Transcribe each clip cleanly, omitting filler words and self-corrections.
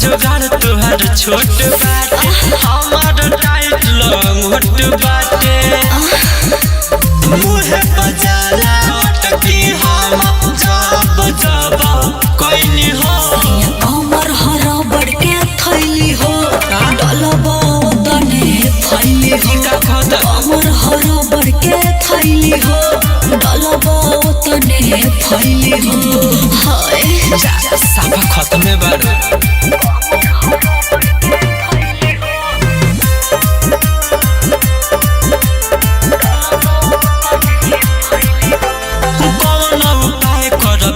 जोगाड़ तुहार छोट बाटे हमार टाइट लंगोट बाटे मुहे बजाला अटकी हम जब जब कोई हो कमर हरा बढ़ के थैली हो डलबो तने फैली हो कमर हरा बढ़ के थैली हो डलबो तने फैली हो हाय साफा खत्म बारू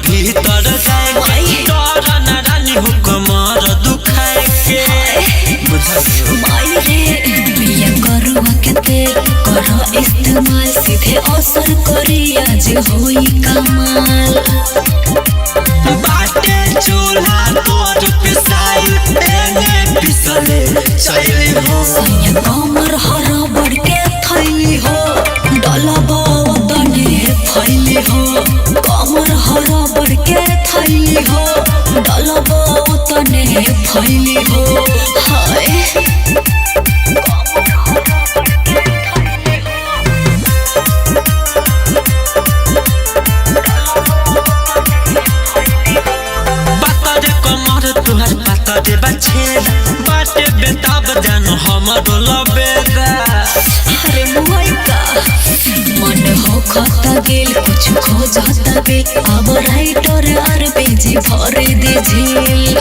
भीतर जाए डर न रानी हो कमर दुखाए के माई रे पिया करुआ के तेल करो इस्तेमाल सीधे असर करी आज होई कमाल बाटे चूल्हा तोर पिसाई एने पिसले चैली हो कमर हरा बढ़ के थैली हो डलबो तने फैली हो कमर हरा बढ़ के थैली हो डलबो तने फैली हो हाय बाटे कमर तुहार बाटे बछेला बाटे बेताब जान हमरो लबेदा अरे मुआई का मन हो खता गेल कुछ खो जाता बे अब राइटर आर पेजी भरे दे झील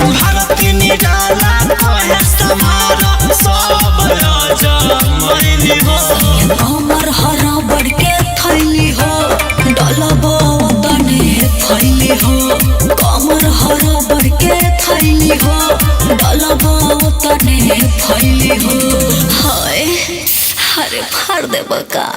भारत निराला कहे समारा सब राजा मैनी हो कमर हरा बढ़ के थैली हो डलबो तने फैली हो कमर हरा बढ़ के थैली हो डलबो तने फैली हो हाय अरे फाड़ दे बका।